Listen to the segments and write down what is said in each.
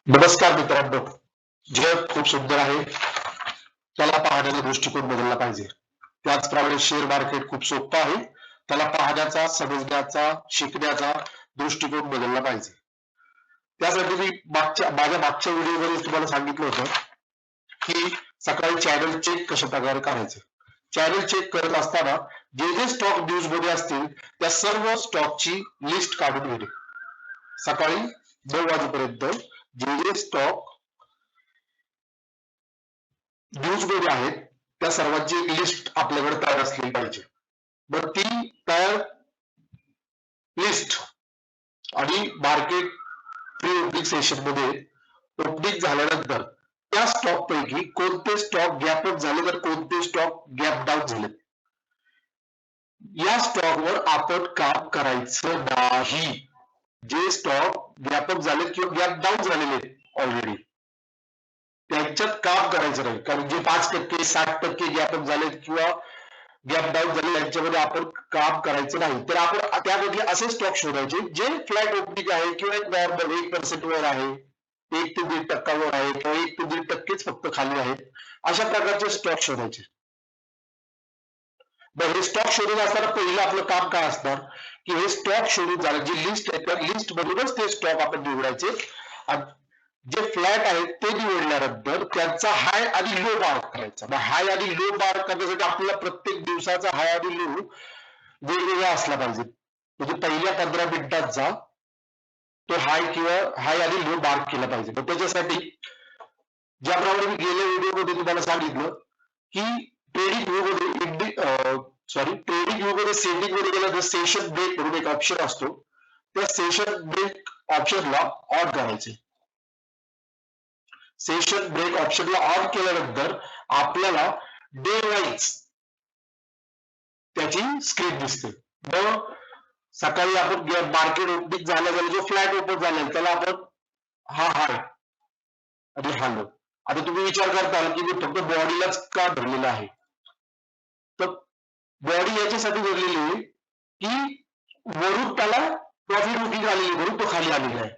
नमस्कार मित्रांनो. जग खूप सुंदर आहे. त्याला पाहण्याचा दृष्टिकोन बदलला पाहिजे. त्याचप्रमाणे शेअर मार्केट खूप सोपं आहे. त्याला पाहण्याचा, समजण्याचा, शिकण्याचा दृष्टिकोन बदलला पाहिजे. त्यासाठी मी माझ्या मागच्या व्हिडिओमध्ये तुम्हाला सांगितलं होतं, की सकाळी चॅनल चेक कशाप्रकारे करायचं. चॅनल चेक करत असताना जे जे स्टॉक न्यूजमध्ये असतील त्या सर्व स्टॉकची लिस्ट काढून घेणे. सकाळी 9 वाजेपर्यंत जे जे स्टॉक न्यूज मध्ये आहेत त्या सर्वांची एक लिस्ट आपल्याकडे तयार असली पाहिजे. मग ती तयार लिस्ट आणि मार्केट प्री ओपनिंग सेशन मध्ये ओपनिंग झाल्यानंतर त्या स्टॉक पैकी कोणते स्टॉक गॅप अप झाले तर कोणते स्टॉक गॅप डाऊन झाले, या स्टॉकवर आपण काम करायचं नाही. जे स्टॉक गॅप अप झाले किंवा गॅप डाऊन झालेले ऑलरेडी त्यांच्यात काम करायचं नाही. कारण जे 5%, 60% गॅप अप झाले किंवा गॅप डाऊन झाले यांच्यामध्ये आपण काम करायचं नाही. तर आपण त्यामध्ये असे स्टॉक शोधायचे जे फ्लॅट ओपनिंग आहे किंवा एक नॉर्मल 1% वर आहे, 1 ते 1.5% वर आहे किंवा 1 ते 1.5% फक्त खाली आहेत, अशा प्रकारचे स्टॉक शोधायचे. हे स्टॉक शोधत असताना पहिलं आपलं काम काय असणार, की हे स्टॉक शोधून झालं, जी लिस्ट आहे त्या लिस्ट मधूनच ते स्टॉक आपण निवडायचे आणि जे फ्लॅट आहेत ते निवडल्यानंतर त्यांचा हाय आणि लो मार्क करायचा. हाय आणि लो मार्क करण्यासाठी आपल्याला प्रत्येक दिवसाचा हाय आणि लो वेगवेगळा असला पाहिजे. म्हणजे पहिल्या 15 मिनिटांचा तो हाय किंवा हाय आणि लो मार्क केला पाहिजे. तर त्याच्यासाठी ज्याप्रमाणे मी गेल्या व्हिडिओमध्ये तुम्हाला सांगितलं, की ट्रेडिंग व्ह्यू मध्ये ट्रेडिंग व्ह्यू मध्ये सेटिंग मध्ये गेला तर सेशन ब्रेक म्हणून एक ऑप्शन असतो. त्या सेशन ब्रेक ऑप्शनला ऑन करायचे. सेशन ब्रेक ऑप्शनला ऑन केल्यानंतर आपल्याला डे वाईज त्याची स्क्रीन दिसते. मग सकाळी आपण मार्केट ओपनिंग झालं जो फ्लॅट ओपन झालेला त्याला आपण हा हाय आणि हा लो. आता तुम्ही विचार करताल की मी फक्त बॉडीलाच का धरलेला आहे, तर बॉडी याच्यासाठी धरलेली आहे की वरून त्याला प्रॉफिट बुकिंग आलेली म्हणून तो खाली आलेला आहे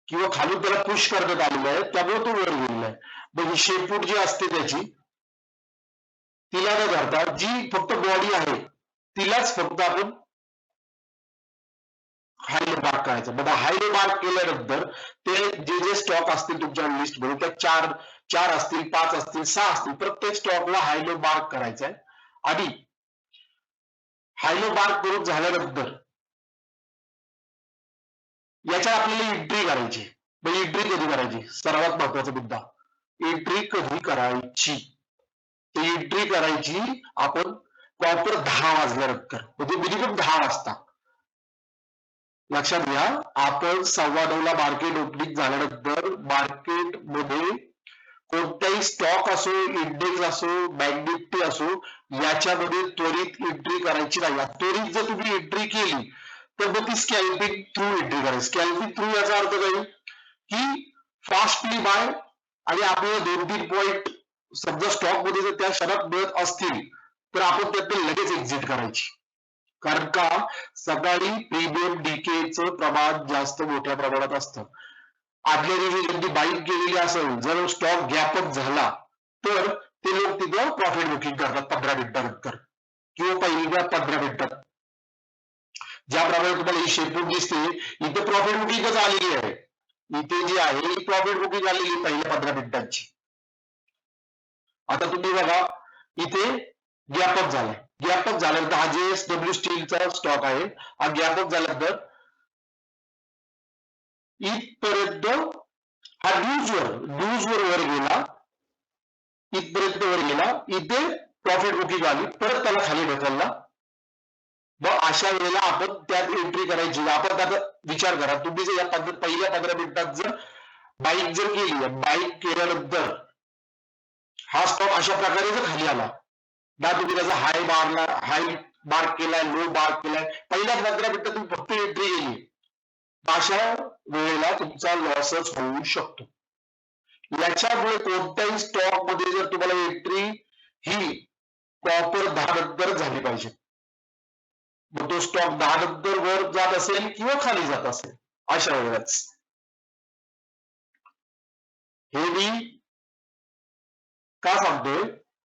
किंवा खालून त्याला पुश करण्यात आलेलं आहे त्यामुळे तो वर गेलेला आहे. मग ही शेपूट जी असते त्याची तिला न धरता जी फक्त बॉडी आहे तिलाच फक्त आपण हायलो मार्क करायचा. मग हायलो मार्क केल्यानंतर ते जे जे स्टॉक असतील तुमच्या लिस्ट मध्ये त्या चार असतील, 5 असतील, 6 असतील, प्रत्येक स्टॉकला हायलो मार्क करायचा आहे आणि हायलो मार्क करून झाल्यानंतर याच्यात आपल्याला एंट्री करायची. मग एंट्री कधी करायची, सर्वात महत्वाचा मुद्दा, एंट्री कधी करायची. ती एंट्री करायची आपण प्रॉपर 10 वाजल्यानंतर, म्हणजे मिनिमम 10 वाजता. लक्षात घ्या, आपण 9:15 ला मार्केट ओपनिंग झाल्यानंतर मार्केटमध्ये कोणताही स्टॉक असो, इंडेक्स असो, बँक निफ्टी असो, याच्यामध्ये त्वरित एंट्री करायची नाही. त्वरित जर तुम्ही एंट्री केली तर मग ती स्कॅल्पिंग थ्रू एंट्री करायची. स्कॅल्पिंग थ्रू याचा अर्थ काय, की फास्टली बाय आणि आपल्याला 2-3 पॉईंट समजा स्टॉक मध्ये जर त्या क्षणात मिळत असतील तर आपण त्यातून लगेच एक्झिट करायची. कारण का, सकाळी प्रीमियम डीकेचं प्रमाण जास्त मोठ्या प्रमाणात असतं. आदल्या दिवशी त्यांनी बाईंग केलेली असेल, जर स्टॉक गॅपअप झाला तर ते लोक तिथं प्रॉफिट बुकिंग करतात 15 मिनिटानंतर किंवा पहिल्या 15 मिनिटात. ज्याप्रमाणे तुम्हाला ही शेपूट दिसते, इथे प्रॉफिट बुकिंगच आलेली आहे. इथे जी आहे ही प्रॉफिट बुकिंग आलेली पहिल्या 15 मिनिटांची. आता तुम्ही बघा, इथे गॅपअप झालाय. गॅपअप झाल्यानंतर हा JSW स्टीलचा स्टॉक आहे. हा गॅपअप झाल्यानंतर इथपर्यंत हा न्यूजवर वर गेला, इथपर्यंत वर गेला, इथे प्रॉफिट बुकिंग आली, परत त्याला खाली ढकलला. मग अशा वेळेला आपण त्यात एंट्री करायची. आपण त्यात विचार करा, तुम्ही जर या पहिल्या 15 मिनिटात जर बाईक जर केली, बाईक केल्यानंतर हा स्टॉक अशा प्रकारे जर खाली आला ना, तुम्ही त्याचा हाय मार्क केलाय, लो मार्क केलाय, पहिल्या 15 मिनिटात तुम्ही फक्त एंट्री केली, अशा वेळेला तुमचा लॉसच होऊ शकतो. याच्यामुळे कोणत्याही स्टॉक मध्ये जर तुम्हाला एंट्री ही प्रॉपर 10 नंतर झाली पाहिजे. मग तो स्टॉक 10 नंतर वर जात असेल किंवा खाली जात असेल, अशा वेळेलाच हे मी का सांगतोय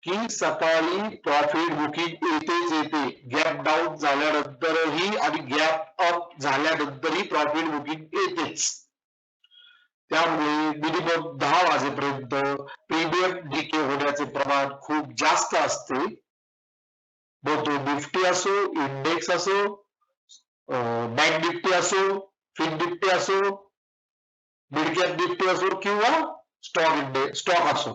की सकाळी प्रॉफिट बुकिंग येतेच येते, गॅप डाऊन झाल्यानंतरही आणि गॅप अप झाल्यानंतरही प्रॉफिट बुकिंग येतेच. त्यामुळे मिनिमम 10 वाजेपर्यंत प्रीमियम डीके होण्याचे प्रमाण खूप जास्त असते. मग तो निफ्टी असो, इंडेक्स असो, बँक निफ्टी असो, फिन निफ्टी असो, मिड कॅप निफ्टी असो किंवा स्टॉक असो,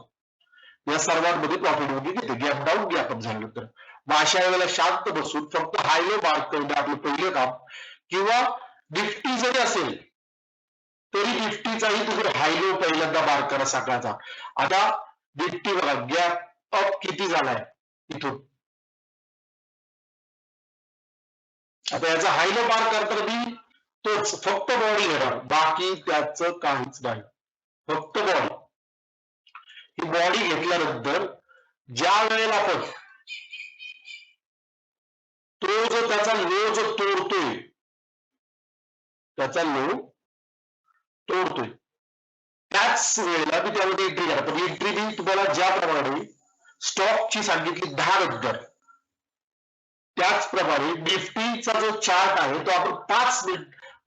या सर्वांमध्ये प्रॉफिट बुकिंग येते गॅप डाऊन गॅप अप झाल्यानंतर. मग अशा वेळेला शांत बसून फक्त हाय लो मार्क करणं आपलं पहिलं काम. किंवा निफ्टी जरी असेल तरी निफ्टीचाही तुम्ही हाय लो पहिल्यांदा मार्क करा सकाळचा. आता निफ्टी बघा गॅप अप किती झालाय इथून, आता याचा हाय लो मार्क करताना मी तोच फक्त बॉडी घेणार, बाकी त्याचं काहीच नाही, फक्त बॉडी. ही बॉडी घेतल्यानंतर ज्या वेळेला आपण तो जो त्याचा लो जो तोडतोय, त्याचा लो तोडतोय, त्याच वेळेला मी त्यामध्ये एंट्री करा. पण एंट्री मी तुम्हाला ज्याप्रमाणे स्टॉकची सांगितली 10 नंतर, त्याचप्रमाणे निफ्टीचा जो चार्ट आहे तो आपण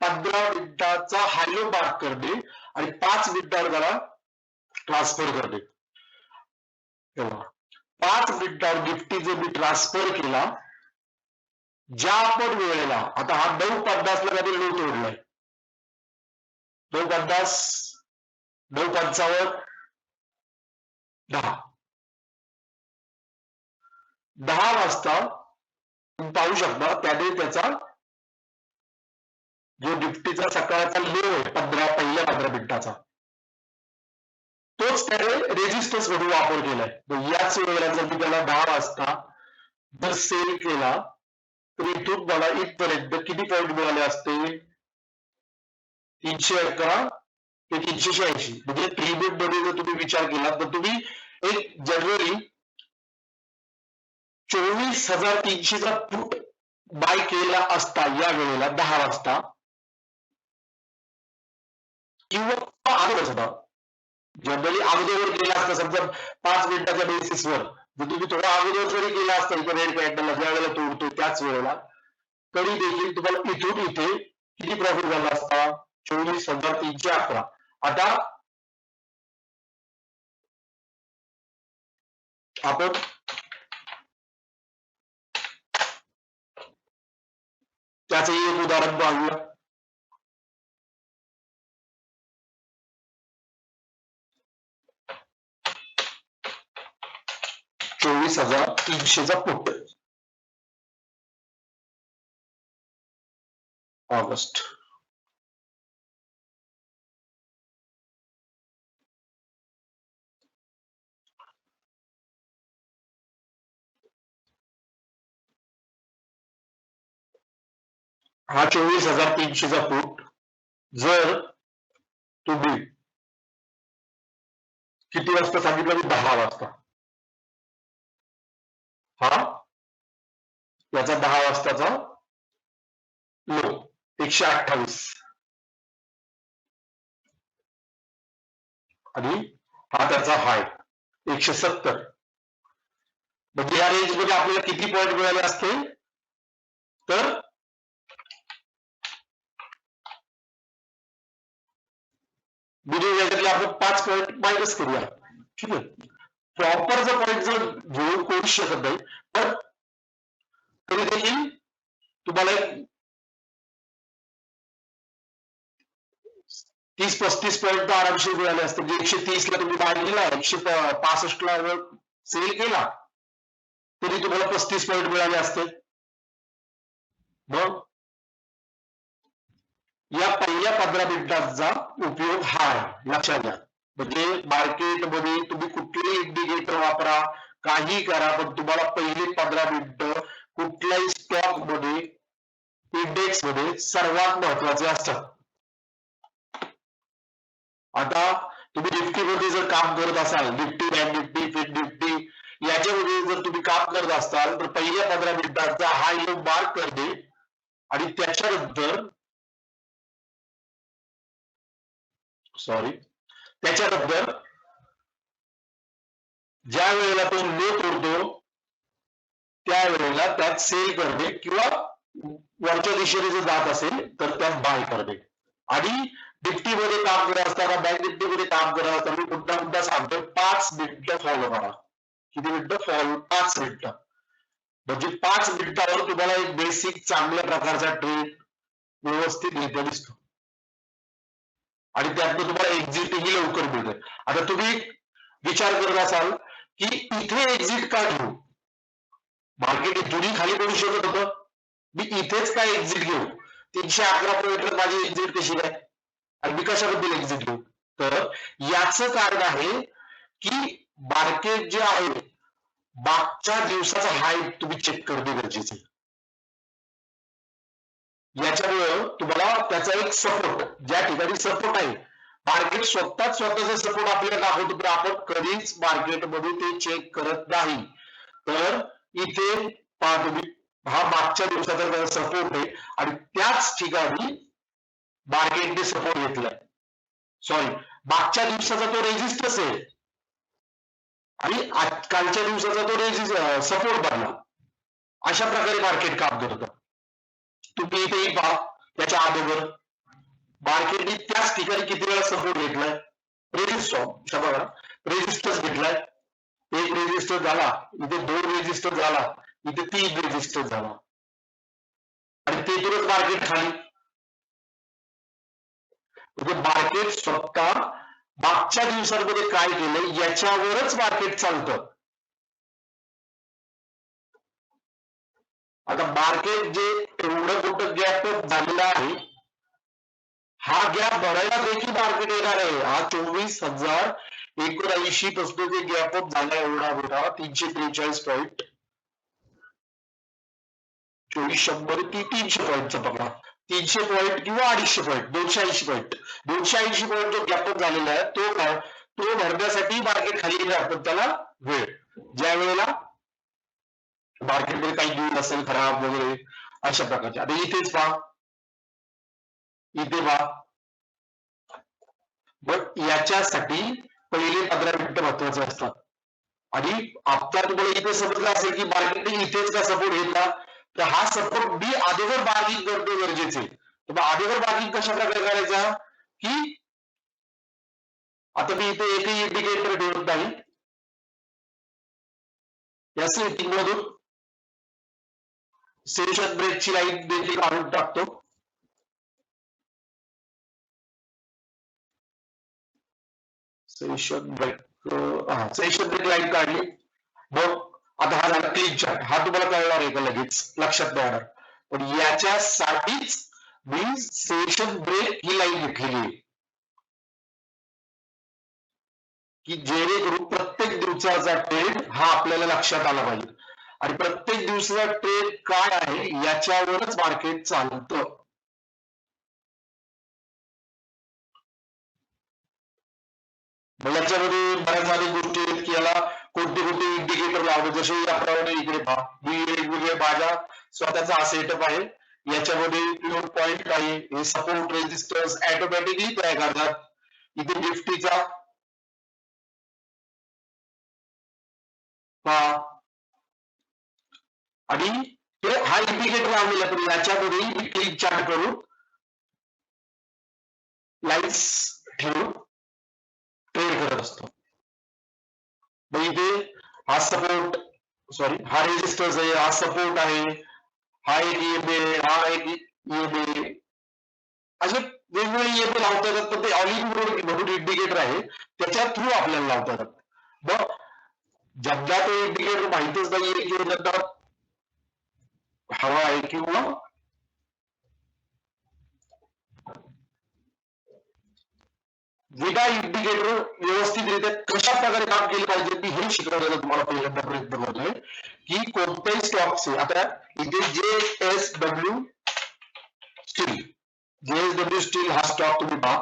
15 मिनिटाचा हाय लो मार्क करणे आणि 5 मिनिटावर त्याला ट्रान्सफर करणे. 5 मिनिटावर निफ्टी जर मी ट्रान्सफर केला, ज्या पण वेळेला, आता हा 9:50 ला त्याने लो तोडलाय, 9:50, 9:55, 10 वाजता तुम्ही पाहू शकता त्याने त्याचा जो निफ्टीचा सकाळचा लो आहे पहिल्या 15 मिनिटाचा, तोच त्याने रेजिस्टन्स म्हणून वापर केलाय. मग याच वेळेला जर मी त्याला 10 वाजता जर सेल केला तर इथून मला इथपर्यंत किती पॉईंट मिळाले असते, 311 ते 386. म्हणजे प्रीमियम मध्ये जर तुम्ही विचार केला तर तुम्ही एक जनरली 24,300चा पुट बाय केला असता या वेळेला 10 वाजता, किंवा अगोदर जनरली अगोदर केला असता, समजा 5 मिनिटाच्या बेसिसवर जर तुम्ही थोडा अगोदर जरी केला असता इथं रेड कॅन्डलला ज्या वेळेला तोडतो त्याच वेळेला, तरी देखील तुम्हाला इथून इथे किती प्रॉफिट झाला असता, 24,311. आता आपण त्याचंही एक उदाहरण पाहूया. $24,300चा पुट ऑगस्ट. हा 24,300चा पुट जर तुम्ही किती वाजता सांगितलं मी, 10 वाजता, हा याचा 10 वाजताचा लो 128 आणि हा त्याचा हाय 170. म्हणजे या रेंज मध्ये आपल्याला किती पॉईंट मिळाले असते, तर याच्यातले आपण 5 पॉईंट मायनस करूया. ठीक आहे, प्रॉपर जर पॉईंट जर घेऊन करू शकत नाही, पण तरी देखील तुम्हाला 30-35 पॉईंट आरामशीर मिळाले असते. म्हणजे 130 ला तुम्ही बाय केला, 165 ला सेल केला तरी तुम्हाला 35 पॉईंट मिळाले असते. मग या पहिल्या 15 मिनिटांचा उपयोग हा आहे, लक्षात घ्या. म्हणजे मार्केटमध्ये तुम्ही कुठलेही इंडिकेटर वापरा, काही करा, पण तुम्हाला पहिले 15 मिनिटं कुठल्याही स्टॉक मध्ये, इंडेक्स मध्ये सर्वात महत्वाचे असतात. आता तुम्ही निफ्टी मध्ये जर काम करत असाल, Nifty, bank Nifty, fin Nifty याच्यामध्ये जर तुम्ही काम करत असाल तर पहिल्या 15 मिनिटांचा हाय लो मार्क करणे आणि त्याच्यानंतर त्याच्यानंतर ज्या वेळेला तो लो तोडतो त्यावेळेला त्यात सेल करणे किंवा वरच्या दिशेने जर जात असेल तर त्यात बाय करणे. आणि निफ्टीमध्ये काम करत असताना बँक निफ्टीमध्ये काम करत असताना मी पुन्हा पुन्हा सांगतो 5 मिनिटं फॉलो करा. किती मिनिटं फॉलो? 5 मिनिटं. म्हणजे 5 मिनिटावर तुम्हाला एक बेसिक चांगल्या प्रकारचा ट्रेड व्यवस्थितरित्या दिसतो आणि त्यातनं तुम्हाला एक्झिटही लवकर मिळते. आता तुम्ही विचार करत असाल की इथे एक्झिट का घेऊ? मार्केट इथूनही खाली पडू शकत होतं, मी इथेच काय एक्झिट घेऊ? 311 पॉईंटवर माझी एक्झिट कशी काय? आणि मी कशाबद्दल एक्झिट घेऊ? तर याचं कारण आहे की मार्केट जे आहे मागच्या दिवसाचा हाय तुम्ही चेक करणे गरजेचे आहे. याच्यामुळं तुम्हाला त्याचा एक सपोर्ट, ज्या ठिकाणी सपोर्ट आहे, मार्केट स्वतःचा सपोर्ट आपल्याला दाखवतो तर आपण कधीच मार्केटमध्ये ते चेक करत नाही. तर इथे पहा तुम्ही, हा मागच्या दिवसाचा सपोर्ट आहे आणि त्याच ठिकाणी मार्केटने सपोर्ट घेतलाय. सॉरी, मागच्या दिवसाचा तो रेजिस्टन्स आहे आणि कालच्या दिवसाचा तो सपोर्ट बनला. अशा प्रकारे मार्केट काम करतं. तुम्ही इथे पहा, त्याच्या अगोदर मार्केटने त्याच ठिकाणी किती वेळा सपोर्ट घेतलाय? रेजिस्टन्स घेतलाय, एक रेजिस्टर झाला, इथे 2 रेजिस्टर झाला, इथे 3 रेजिस्टर झाला आणि तेथूनच मार्केट खाली. म्हणजे मार्केट स्वतः मागच्या दिवसांमध्ये काय केलं याच्यावरच मार्केट चालतं. आता मार्केट जे एवढं मोठं गॅप झालेला आहे, हा गॅप भरायला देखील मार्केट येणार आहे. हा 24,079 पासून जे गॅप अप झाला एवढा मोठा 343 पॉईंट, 2400 की 300 पॉईंटचा पकडा, 300 पॉईंट किंवा 250 पॉईंट, 280 पॉईंट, 280 पॉईंट जो गॅप अप झालेला आहे तो काय, तो भरण्यासाठी मार्केट खाली येणार, पण त्याला वेळ. ज्या वेळेला मार्केटमध्ये काही न्यूज असेल खराब वगैरे अशा प्रकारचे. आता इथेच पहा, इथे पहा, मग याच्यासाठी पहिले 15 मिनिटं महत्वाचे असतात. आणि आता तुम्हाला इथे समजलं असेल की मार्केटने इथेच का सपोर्ट घेतला, तर हा सपोर्ट मी अगोदर बार्गिंग करणे गरजेचे. तर मग अगोदर बार्गिंग कशा प्रकारे करायचा की आता मी इथे एकही इंडिकेटर ठेवत नाही, या सेटिंग मधून सेशन ब्रेकची लाईन देखील काढून टाकतो. सेशन ब्रेक लाईन काढली. मग आता हा झाला क्लीन चार्ट, हा तुम्हाला कळणार आहे का लगेच लक्षात नाही येणार, पण याच्यासाठीच मी सेशन ब्रेक ही लाईन घेतलेली आहे की जेणेकरून प्रत्येक दिवसाचा ट्रेड हा आपल्याला लक्षात आला पाहिजे आणि प्रत्येक दिवसाचा ट्रेड काय आहे याच्यावरच मार्केट चालतं. याच्यामध्ये बऱ्याच साऱ्या गोष्टी आहेत की याला कोणते कोणते इंडिकेटर लावतो, जसे याप्रमाणे इकडे पहा, मी वेगवेगळे माझा स्वतःचा हा सेटअप आहे, याच्यामध्ये क्लोज पॉईंट आहे, हे सपोर्ट रेजिस्टन्स ऑटोमॅटिकली तयार करतात. इथे निफ्टीचा पहा आणि हा इंडिकेटर लावलेला, पण याच्यामध्ये मी क्लिक चार्ट करून लाईन्स ठेवून ट्रेड करत असतो. मग इथे हा सपोर्ट, सॉरी हा रेजिस्टन्स आहे, हा सपोर्ट आहे, हा एक ईएमए, हा एक ईएमए, असे वेगवेगळे ईएमए लावता येतात, पण ते ऑलिव्ह म्हणून इंडिकेटर आहे त्याच्या थ्रू आपल्याला लावता येतात. मग ज्यांना तो इंडिकेटर माहितच नाहीये किंवा ज्यांना हवा आहे किंवा विना इंडिकेटर व्यवस्थितरित्या कशा प्रकारे काम केलं पाहिजे मी हे शिकवण्याचा तुम्हाला पहिल्यांदा प्रयत्न करतोय की कोणत्याही स्टॉकचे, आता इथे JSW स्टील, JSW स्टील हा स्टॉक तुम्ही पहा,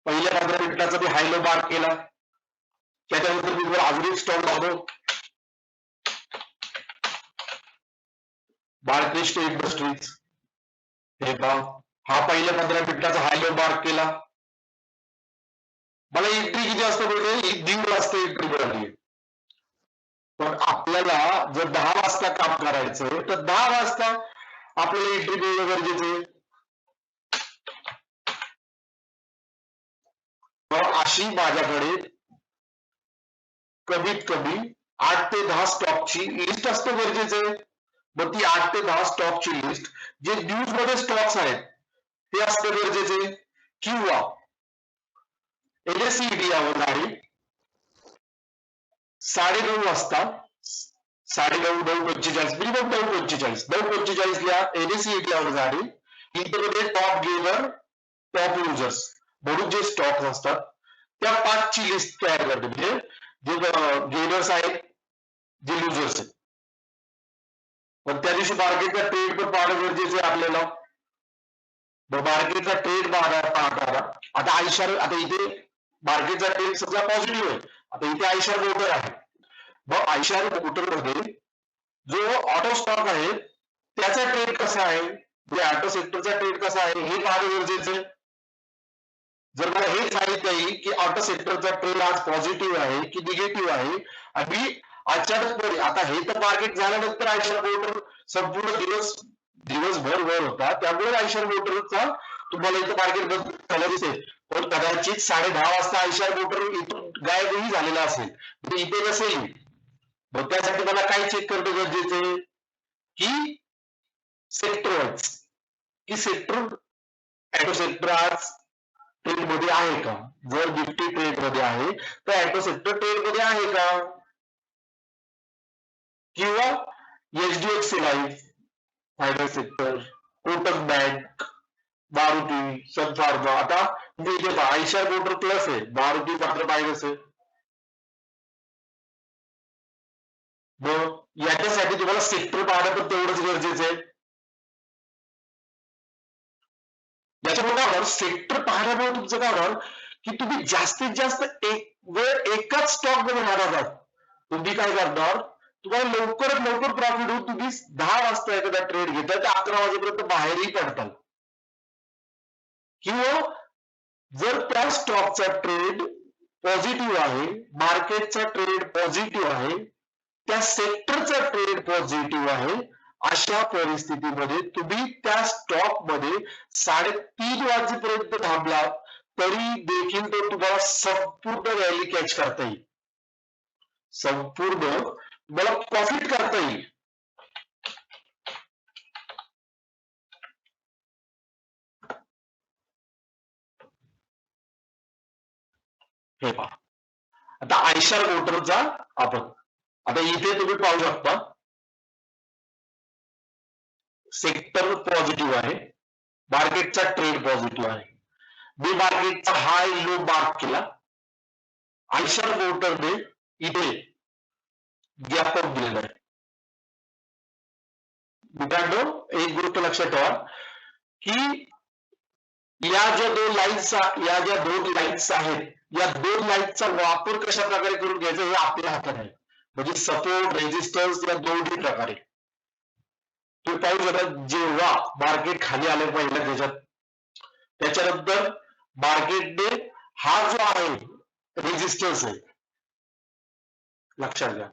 पहिल्या 15 मिनिटाचा मी हाय लो मार्क केला, त्याच्यानंतर मी तुम्हाला अजून एक स्टॉक लावतो, बाळकृष्ण इंडस्ट्रीज, हे पहा, हा पहिल्या 15 मिनिटाचा हाय लो मार्क केला, मला एंट्री किती वाजता मिळते? 1:30 वाजता एंट्री मिळाली. पण आपल्याला जर 10 वाजता काम करायचं तर 10 वाजता आपल्याला एंट्री मिळणं गरजेचं आहे. अशी माझ्याकडे कमीत कमी 8 ते 10 स्टॉकची लिस्ट असणं गरजेचं आहे. मग ती 8 ते 10 स्टॉकची लिस्ट जे न्यूज मध्ये स्टॉक्स आहेत ते असणं गरजेचं आहे. किंवा NSE इंडियावर गाडी 9:30 वाजता 9:30 9:45 मिनिमम 9:45 9:45 ला NSE इंडियावर गाडी इंटरमध्ये टॉप गेनर टॉप युजर्स म्हणून जे स्टॉक असतात त्या 5 ची लिस्ट तयार करते. म्हणजे जे गेनर्स आहेत जे युजर्स आहेत. पण त्या दिवशी मार्केटचा ट्रेड पण पाहणं गरजेचं आहे आपल्याला. मार्केटचा ट्रेड पाहताना आता आयशर आता इथे मार्केटचा ट्रेड सगळा पॉझिटिव्ह आहे. आता इथे आयशर मोटर आहे. मग आयशर मोटर मध्ये जो ऑटो स्टॉक आहे त्याचा ट्रेड कसा आहे, म्हणजे ऑटो सेक्टरचा ट्रेड कसा आहे हे पाहणं गरजेचं आहे. जर मला हे माहित नाही की ऑटो सेक्टरचा ट्रेड आज पॉझिटिव्ह आहे की निगेटिव्ह आहे आणि अचानकपणे आता हे तर मार्केट झाल्यानंतर आयशर मोटर संपूर्ण दिवसभर वर होता, त्यामुळे आयशर मोटरचा तुम्हाला इथं मार्केट बंद झालं दिसेल. पण कदाचित 10:30 वाजता आयशर मोटर इथून गायबही झालेला असेल, म्हणजे इथे नसेल. मग त्यासाठी मला काय चेक करणं गरजेचं आहे की सेक्टर वाईज की सेक्टर ऍटो सेक्टर आज ट्रेड मध्ये आहे का. जर निफ्टी ट्रेड मध्ये आहे तर ऍटो सेक्टर ट्रेड मध्ये आहे का. किंवा HDFC life, finance sector, Kotak bank, Maruti, Sun Pharma. आता मी इथे आयशर मोटर प्लस आहे, मारुती मात्र मायनस आहे. मग याच्यासाठी तुम्हाला सेक्टर पाहणं पण तेवढंच गरजेचं आहे. याच्यामुळे काय होणार, सेक्टर पाहण्यामुळे तुमचं काय होणार की तुम्ही जास्तीत जास्त एक वेळ एकाच स्टॉक मध्ये राहणार. तुम्ही काय करणार, तुम्हाला लवकरात लवकर प्रॉफिट होऊन तुम्ही 10 वाजता एखादा ट्रेड घेताय तर 11 वाजेपर्यंत बाहेरही पडताल. किंवा जर त्या स्टॉकचा ट्रेड पॉझिटिव्ह आहे, मार्केटचा ट्रेड पॉझिटिव्ह आहे, त्या सेक्टरचा ट्रेड पॉझिटिव्ह आहे, अशा परिस्थितीमध्ये तुम्ही त्या स्टॉक मध्ये 3:30 वाजेपर्यंत थांबला तरी देखील तो तुम्हाला संपूर्ण रॅली कॅच करता येईल, संपूर्ण तुम्हाला प्रॉफिट करता येईल. हे पहा, आता आयशर मोटरचा आपण आता इथे तुम्ही पाहू शकता सेक्टर पॉझिटिव्ह आहे, मार्केटचा ट्रेड पॉझिटिव्ह आहे. मी मार्केटचा हाय लो मार्क केला, आयशर मोटरने इथे गॅप अप दिलेला आहे. मित्रांनो एक गोष्ट लक्षात ठेवा की या ज्या दोन लाईन्स आहेत, या दोन लाईन्सचा वापर कशा प्रकारे करून घ्यायचा हे आपल्या हातात आहे. म्हणजे सपोर्ट रेजिस्टन्स या दोन्ही प्रकारे तुम्ही पाहू शकता. जेव्हा मार्केट खाली आलं पहिल्या त्याच्यात, त्याच्यानंतर मार्केटने हा जो आहे रेजिस्टन्स आहे, लक्षात घ्या,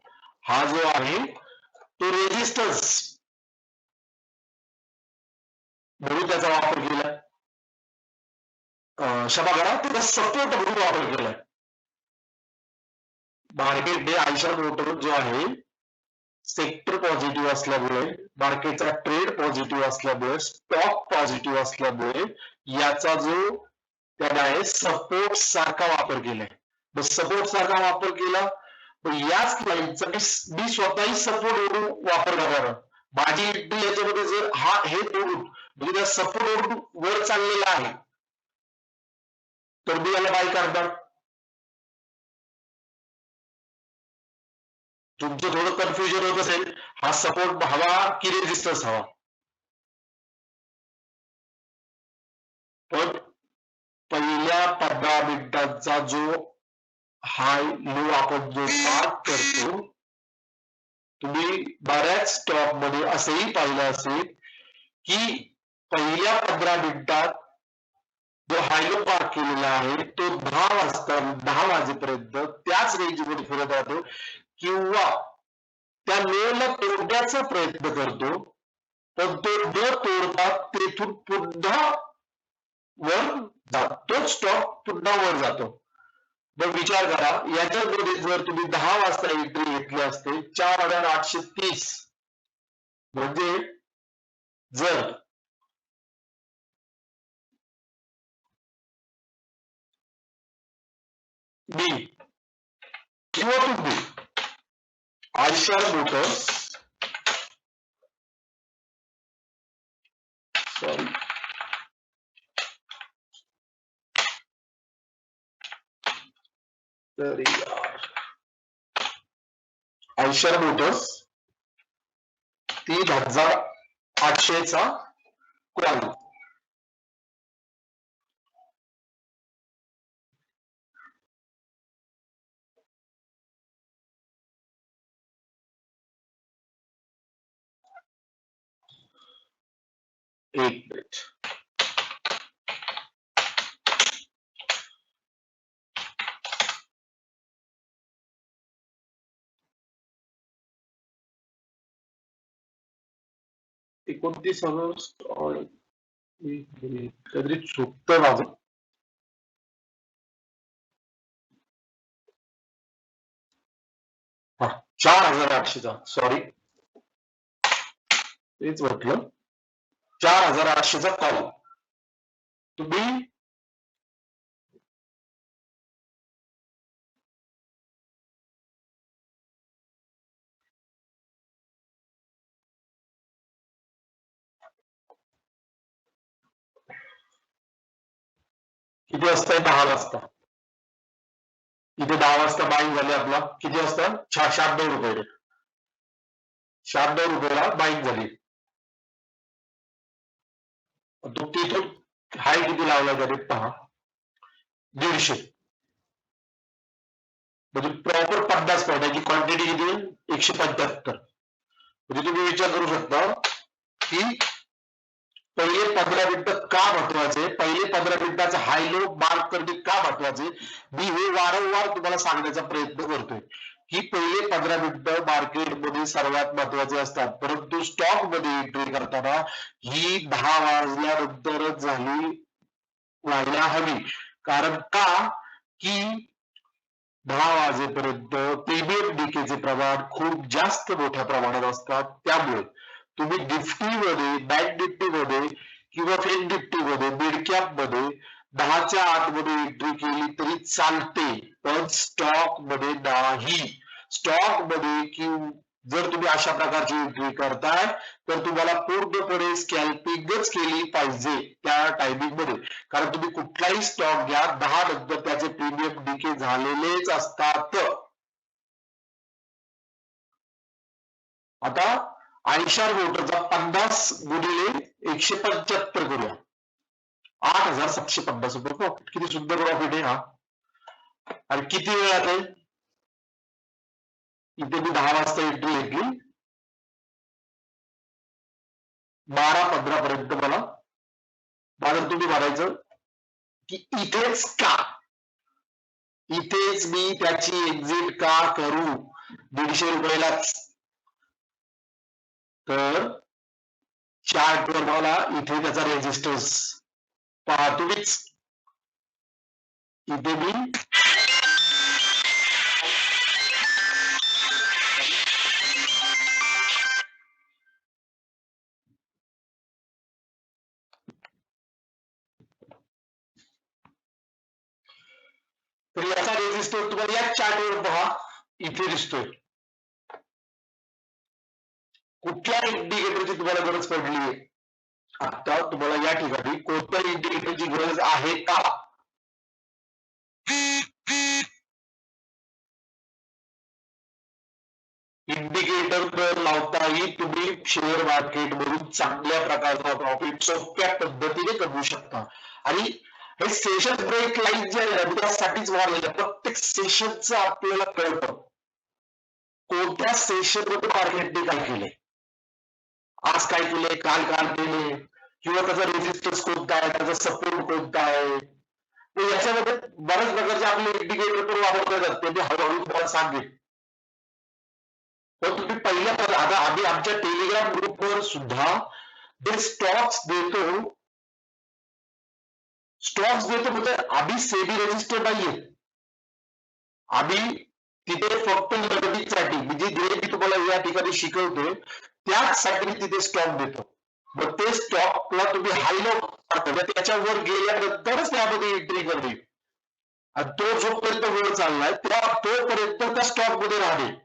हा जो आहे तो रेजिस्टन्स म्हणून त्याचा वापर केला, क्षमा करा, त्याचा सपोर्ट म्हणून वापर केलाय. मार्केटने आयशर मोटर जो आहे सेक्टर पॉझिटिव्ह असल्यामुळे, मार्केटचा ट्रेड पॉझिटिव्ह असल्यामुळे, स्टॉक पॉझिटिव्ह असल्यामुळे याचा जो त्याला आहे सपोर्ट सारखा वापर केलाय. सपोर्ट सारखा वापर केला तर याच लाईनचा मी स्वतःही सपोर्ट वरून वापर करणार. माझी एंट्री याच्यामध्ये जर हे तोडून म्हणजे त्या सपोर्ट वरून वर चाललेला आहे तर मी याला बाय करणार. तुमचं थोडं कन्फ्युजन होत असेल, हा सपोर्ट हवा की रेजिस्टन्स हवा. पण पहिल्या 15 मिनिटांचा जो हाय लो आपण जो मार्क करतो, तुम्ही बऱ्याच स्टॉक मध्ये असंही पाहिलं असेल की पहिल्या 15 मिनिटात जो हायलो पार्क केलेला आहे तो 10 वाजेपर्यंत त्याच रेंजमध्ये फिरत राहतो किंवा त्या लोला तोडण्याचा प्रयत्न करतो, पण तो न तोडता तेथून पुन्हा वर जातो, तो स्टॉक पुन्हा वर जातो. मग विचार करा, याच्यामध्ये जर तुम्ही 10 वाजता एंट्री घेतली असते 4,830, म्हणजे जर मी किंवा तुम्ही आयशर मोटर्स सॉरी तरी आयशर मोटर्स 3,800 चा कॉल, एक मिनिट. एकोणतीस ऑगस्ट काहीतरी चुकतं माझं. हा 4,800चा सॉरी तेच म्हटलं 4,800चा कॉल तुम्ही किती वाजता 10 वाजता इथे 10 वाजता बाईंग झाली आपला किती वाजता 96 रुपये 96 रुपयाला बाईंग झाली. तो तिथून हाय किती लावला तरी पहा 150 म्हणजे प्रॉपर 50 पॉईंट क्वांटिटी किती 175. म्हणजे तुम्ही विचार करू शकता की पहिले 15 मिनिटं का महत्वाचे, पहिले 15 मिनिटाचा हाय लो मार्क करणे का महत्वाचे, मी हे वारंवार तुम्हाला सांगण्याचा प्रयत्न करतोय की पहिले 15 मिनिटं मार्केटमध्ये सर्वात महत्वाचे असतात, परंतु स्टॉक मध्ये एंट्री करताना ही 10 वाजल्यानंतरच व्हायला हवी. कारण का की 10 वाजेपर्यंत प्रीमियम डीकेचे प्रमाण खूप जास्त मोठ्या प्रमाणात असतात. त्यामुळे तुम्ही निफ्टीमध्ये, बँक निफ्टीमध्ये किंवा फिन निफ्टीमध्ये, मिड कॅप मध्ये 10च्या आतमध्ये एंट्री केली तरी चालते, पण स्टॉक मध्ये नाही. स्टॉक मध्ये की जर तुम्ही अशा प्रकारची एंट्री करताय तर तुम्हाला पूर्णपणे स्कॅल्पिंगच केली पाहिजे त्या टायमिंग मध्ये. कारण तुम्ही कुठलाही स्टॉक घ्या 10 नंतर त्याचे प्रीमियम डीके झालेलेच असतात. आता आयशर मोटरचा 50 गुणिले 175 करूया 8,750 रुपये प्रॉफिट. किती सुंदर प्रॉफिट आहे हा. आणि किती वेळात आहे इथे मी 10 वाजता एंट्री घेतली 12:15 पर्यंत मला तुम्ही म्हणायचं की इथेच का, इथेच मी त्याची एक्झिट का करू 150 रुपयालाच. तर चार्ट वर मला इथे त्याचा रेजिस्टन्स पहा तुम्हीच. इथे मी तर याचा रेजिस्टर तुम्हाला या चार्ट वर पहा इथे दिसतोय. कुठल्या इंडिकेटरची तुम्हाला गरज पडली आता तुम्हाला या ठिकाणी कोणत्या इंडिकेटरची गरज आहे का, इंडिकेटर लावताही तुम्ही शेअर मार्केट मधून चांगल्या प्रकारचा प्रॉफिट सोप्या पद्धतीने कमवू शकता. आणि हे सेशन ब्रेक लाईन जे आहे त्यासाठीच वाढलेलं प्रत्येक सेशनचं आपल्याला कळतं कोणत्या सेशन मध्ये मार्केटने काय केले, आज काय केले, काल काय केले, किंवा त्याचा रेजिस्टन्स कोणता आहे, त्याचा सपोर्ट कोणता आहे, तर याच्यामध्ये बऱ्याच प्रकारचे आपले इंडिकेटर पण वापरले जातात, ते मी हळूहळू तुम्हाला सांगेन. पण तुम्ही पहिल्या आता आम्ही आमच्या टेलिग्राम ग्रुपवर सुद्धा जे स्टॉक्स देतो म्हणजे आम्ही सेबी रजिस्टर्ड नाहीये. आम्ही तिथे फक्त मदतीसाठी म्हणजे जे मी तुम्हाला या ठिकाणी शिकवतोय त्याचसाठी तिथे स्टॉक देतो. मग ते स्टॉकला तुम्ही हाय लो म्हणजे त्याच्यावर गेल्यानंतरच त्यामध्ये एंट्री करणे आणि तो जोपर्यंत वेळ चाललाय तोपर्यंत त्या स्टॉक मध्ये राहणे.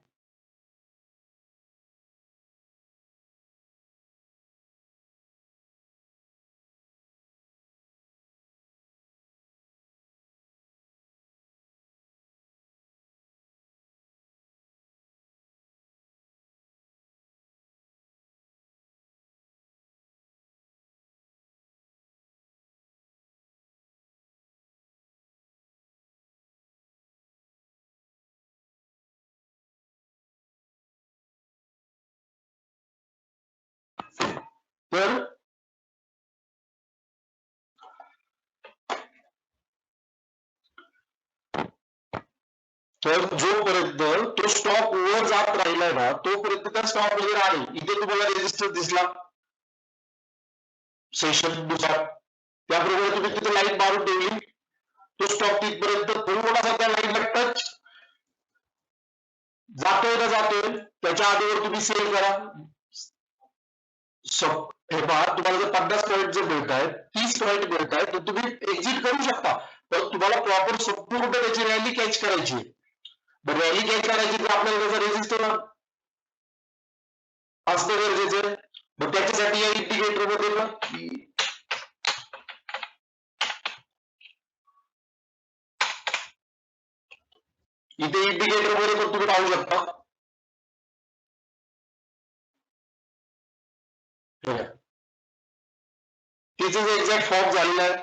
तर जोपर्यंत तो स्टॉक वर जात राहिलाय ना तोपर्यंत त्या स्टॉक मध्ये राहील. इथे तुम्हाला रेजिस्टर दिसला सेशन नुसार, त्याप्रमाणे तुम्ही तिथे लाईन मारून ठेवली, तो स्टॉक तिथपर्यंत थोडासा त्या लाईनला टच जातोय ना जातोय त्याच्या आधीवर तुम्ही सेल करा. हे पहा तुम्हाला जर 50 पॉईंट जर मिळत आहेत, 30 पॉईंट मिळत आहेत, तर तुम्ही एक्झिट करू शकता. पण तुम्हाला प्रॉपर संपूर्ण त्याची रॅली कॅच करायची. रॅली कॅच करायची तर आपल्याला त्याचा रेजिस्टर असणं गरजेचं आहे. मग त्याच्यासाठी या इंडिकेटर मध्ये ना इथे इंडिकेटर मध्ये पण तुम्ही पाहू शकता. तिचे एक्झॅक्ट फॉर्म झालेला आहे.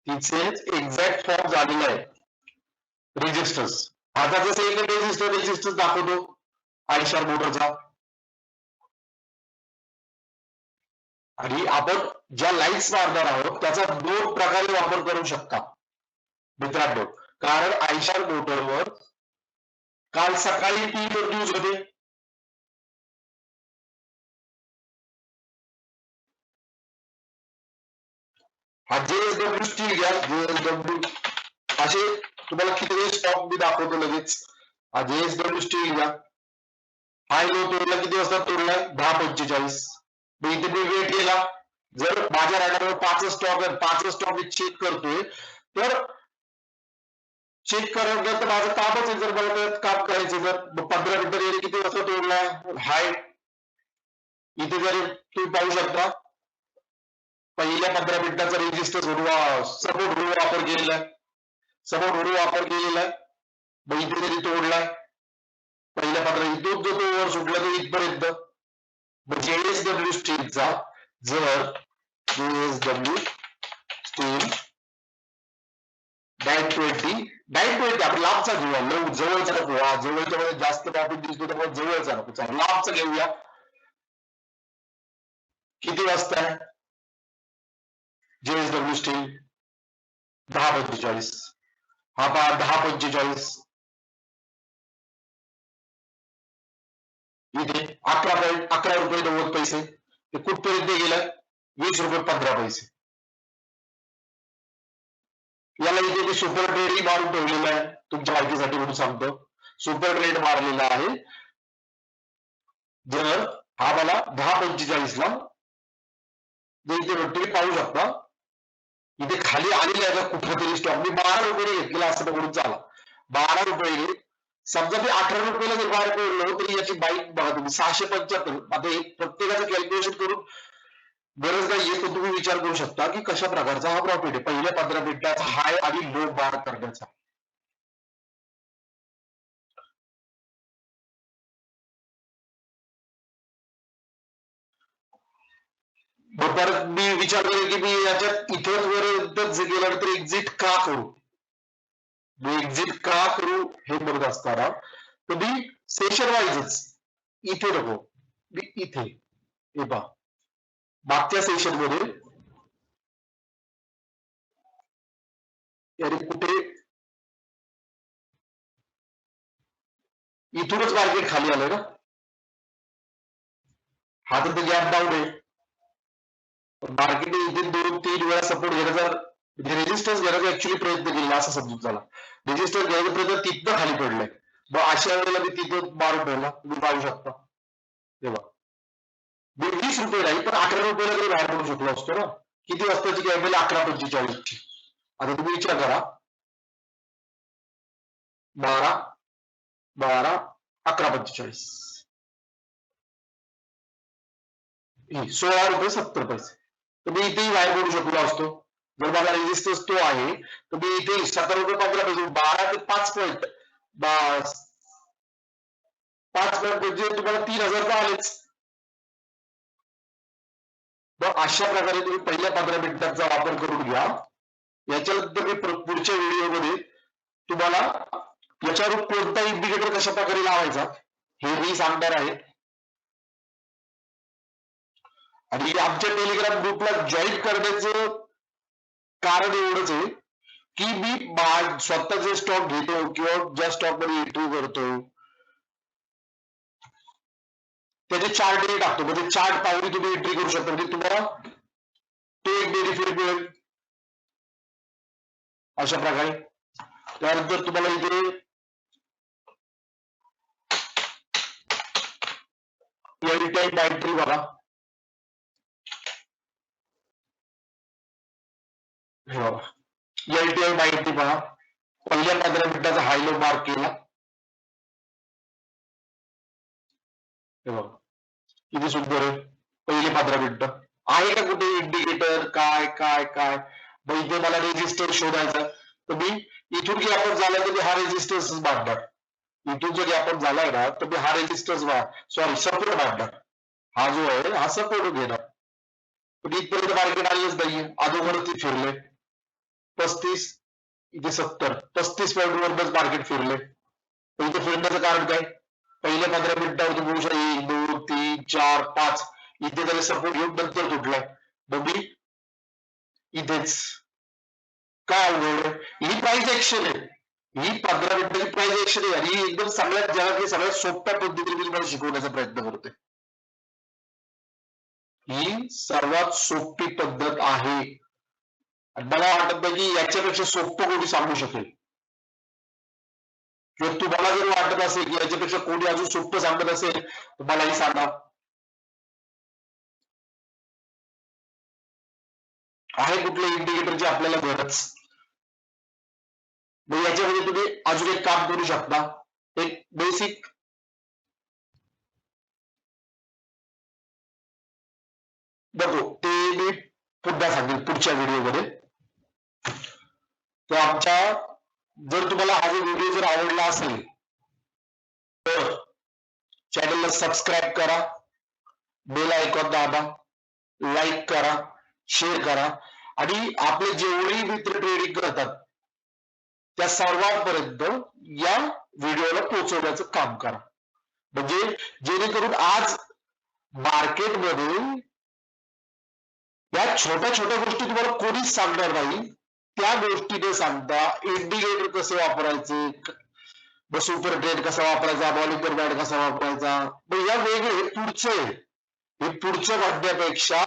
तिचे एक्झॅक्ट फॉर्म झालेला आहे. रेजिस्टर्स आता जसं एक रेजिस्टर दाखवतो आयशर मोटरचा, आणि आपण ज्या लाईन्स मारणार आहोत त्याचा 2 प्रकारे वापर करू शकता मित्रांनो. कारण आयशर मोटरवर काल सकाळी 3 न्यूज होते. हा JSW स्टील घ्या, JSW असे तुम्हाला किती स्टॉक मी दाखवतो लगेच. हा JSW स्टील घ्या, हाय लो तोडला किती वाजता तोडलाय 10:45. मग इथे मी वेट केला, जर माझ्या राडावर 5 स्टॉक आहे, 5 स्टॉक मी चेक करतोय, तर चेक करण्यानंतर माझं कामच आहे. जर मला त्यात काम करायचं तर 15 मिनिटं किती वाजता तोडलाय हाय, इथे जर तुम्ही पाहू शकता पहिल्या 15 मिनिटाचा रेजिस्टर सपोर्ट म्हणून वापर केलेला आहे. सपोर्ट म्हणून वापर केलेला आहे. मग इथे जरी तोडलाय पहिल्या 15 इथून जो तो वर सुटला तर इथपर्यंत. JSW स्टीलचा जर JSW स्टील 920 आपण लांबचा घेऊया, जवळचा नको. जवळच्या मध्ये जास्त प्रॉफिट दिसतो त्यामुळे जवळचा नको, लांबचा घेऊया. किती वाजता आहे JSW स्टील 10:45. हा पहा 10:45 इथे 11 रुपये 90 पैसे. ते कुठपर्यंत गेलं 20 रुपये 15 पैसे. याला इथे सुपर ट्रेड मारून ठेवलेला आहे तुमच्या माहितीसाठी म्हणून सांगतो. सुपर ट्रेड मारलेला आहे. जर हा मला 10:45 ला इथे तुम्ही पाहू शकता इथे खाली आलेला आहे का कुठेतरी स्टॉक मी 12 रुपये घेतलेला असं म्हणून चाला 12 रुपये. समजा मी 18 रुपयाला जर बाहेर पडलो तरी याची बाईक बघा तुम्ही 675. आता हे प्रत्येकाचं कॅल्क्युलेशन करून गरज नाहीये, पण तुम्ही विचार करू शकता की कशा प्रकारचा हा प्रॉफिट आहे पहिल्या 15 मिनिटाचा हाय आणि लो बार करण्याचा. मग परत मी विचार करेन की मी याच्यात इथेच वर गेल्यानंतर एक्झिट का करू, मी एक्झिट का करू हे म्हणत असताना तुम्ही सेशन वाईजच इथे नको, मी इथे हे पहा मागच्या सेशन मध्ये कुठे इथूनच मार्केट खाली आलंय ना, हा तर गॅप डाऊन आहे. मार्केट इथे 2-3 वेळा सपोर्ट घेण्याचा म्हणजे रेजिस्टन्स घेण्याचा ऍक्च्युली प्रयत्न केला असं समजून झाला. रेजिस्टन्स घ्यायचा प्रयत्न तिथं खाली पडलंय. मग अशा वेळेला मी तिथं मारून ठेवला, तुम्ही पाहू शकता. तेव्हा 20 रुपये नाही पण 11 रुपयाला तरी बाहेर पडू शकलो असतो ना. किती वाजताची कॅन्डल? 11:45 ची. आता तुम्ही विचार करा, 12, 11:45 ₹16.70. तर मी इथेही बाहेर पडू शकलो असतो. जर माझा रेजिस्टन्स तो आहे तर मी इथे ₹17.15 12 ते 5 पॉईंट 5 पॉईंट म्हणजे तुम्हाला 3,000 तर आलेच. मग अशा प्रकारे तुम्ही पहिल्या 15 मिनिटांचा वापर करून घ्या. याच्यानंतर मी पुढच्या व्हिडिओमध्ये तुम्हाला याच्यावर कोणता इंडिकेटर कशा प्रकारे लावायचा हे मी सांगणार आहे. आणि आमच्या टेलिग्राम ग्रुपला जॉईन करण्याचं कारण एवढंच आहे की मी स्वतःचे स्टॉक घेतो किंवा ज्या स्टॉक मध्ये एंट्री करतो त्याचे चार्ट टाकतो, म्हणजे चार्ट पाहून तुम्ही एंट्री करू शकता, म्हणजे तुम्हाला तो एक बेनिफिट मिळेल. अशा प्रकारे त्यानंतर तुम्हाला इथे टाइम एंट्री बघा, एलटीआय माहिती पहा. पहिल्या 15 मिनिटाचा हाय लो मार्क केला. किती सुंदर आहे पहिले 15 मिनिटं. आहे का कुठे इंडिकेटर काय काय काय? मग इथे मला रेजिस्टर शोधायचा, तर मी इथून की आपण झाला तर हा रेजिस्टन्स बांधणार. इथून जर आपण झालाय ना तर मी हा रेजिस्टन्स सॉरी सपोर्ट बांधणार. हा जो आहे हा सपोर्ट घेणार. पण इथपर्यंत मार्केट आलेच नाहीये, अगोदरच ते फिरले 35 इथे 70 35 पॉईंट वरच मार्केट फिरले. इथे फिरण्याचं कारण काय? पहिल्या 15 मिनिटावर तुम्ही बघू शकता 1, 2, 3, 4, 5 इथे तरी सपोर्ट घेऊन नंतर तुटलाय. मग मी इथेच काय अवघड? ही प्राइस ऍक्शन आहे. ही 15 मिनिटाची प्राइस ऍक्शन आहे आणि ही एकदम सगळ्यात जगातली सगळ्यात सोप्या पद्धतीने मी तुम्हाला शिकवण्याचा प्रयत्न करतोय. ही सर्वात सोपी पद्धत आहे. मला वाटत नाही की याच्यापेक्षा सोपं कोणी सांगू शकेल. किंवा तुम्हाला जर वाटत असेल की याच्यापेक्षा कोणी अजून सोपं सांगत असेल तर मलाही सांगा. आहे कुठल्या इंडिकेटरची आपल्याला गरज? मग याच्यामध्ये तुम्ही अजून एक काम करू शकता. एक बेसिक बघू ते मी पुन्हा सांगेल पुढच्या व्हिडिओमध्ये. तर आमच्या जर तुम्हाला हा व्हिडिओ जर आवडला असेल तर चॅनलला सबस्क्राईब करा, बेल आयकॉन दाबा, लाईक करा, शेअर करा आणि आपले जेवढे मित्र ट्रेडिंग करतात त्या सर्वांपर्यंत या व्हिडिओला पोहोचवण्याचं काम करा. म्हणजे जेणेकरून आज मार्केटमध्ये या छोट्या छोट्या गोष्टी तुम्हाला कोणीच सांगणार नाही. त्या गोष्टी न सांगता इंडिकेटर कसे वापरायचे, सुपर ट्रेड कसा वापरायचा, बॉलिंगर बँड कसा वापरायचा, या वेगळे हे पुढचं म्हणण्यापेक्षा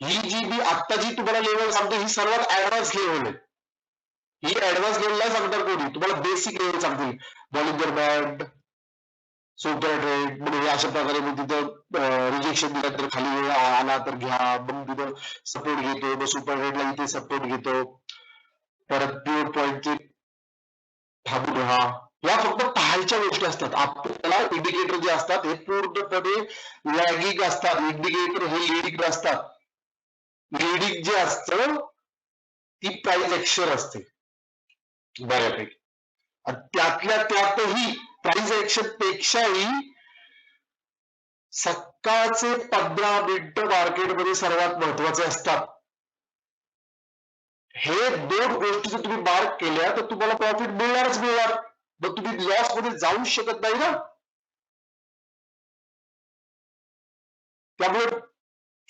ही जी मी आत्ता जी तुम्हाला लेवल सांगतो ही सर्वात ऍडव्हान्स लेवल आहे. ही ऍडव्हान्स लेवल नाही सांगणार कोणी, तुम्हाला बेसिक लेवल सांगतील. बॉलिंगर बँड, सुपर ट्रेड म्हणजे अशा प्रकारे मी तिथं रिजेक्शन दिलं तर खाली आला तर घ्या, मग तिथं सपोर्ट घेतो, मग सुपर ट्रेडला इथे सपोर्ट घेतो, परत प्युअर पॉईंटचे थांबून राहा. या फक्त पाहायच्या गोष्टी असतात. आपल्याला इंडिकेटर जे असतात हे पूर्णपणे लॅगिंग असतात. इंडिकेटर हे लीडिंग नसतात. लीडिंग जे असतं ती प्राइस ऍक्शन असते बऱ्यापैकी. आणि त्यातल्या त्यातही प्राइस ऍक्शन पेक्षाही सकाळचे 15 मिनिटं मार्केटमध्ये सर्वात महत्वाचे असतात. हे दोन गोष्टी जर तुम्ही मार्क केल्या तर तुम्हाला प्रॉफिट मिळणारच मिळणार. मग तुम्ही लॉस मध्ये जाऊ शकत नाही ना. त्यामुळे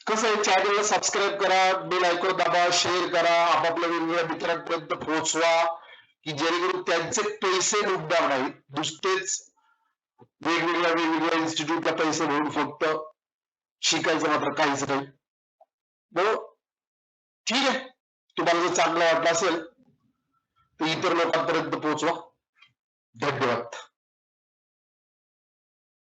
कसं आहे, चॅनलला सबस्क्राईब करा, बेल आयकॉन दाबा, शेअर करा, आपापल्या वेगवेगळ्या मित्रांपर्यंत पोहोचवा, की जेणेकरून त्यांचे पैसे लुटणार नाहीत, नुसतेच वेगवेगळ्या इन्स्टिट्यूटला पैसे भरून फक्त शिकायचं मात्र काहीच नाही. बरोबर, ठीक आहे. तुम्हाला जर चांगलं वाटलं असेल तर इतर लोकांपर्यंत पोहोचवा. धन्यवाद.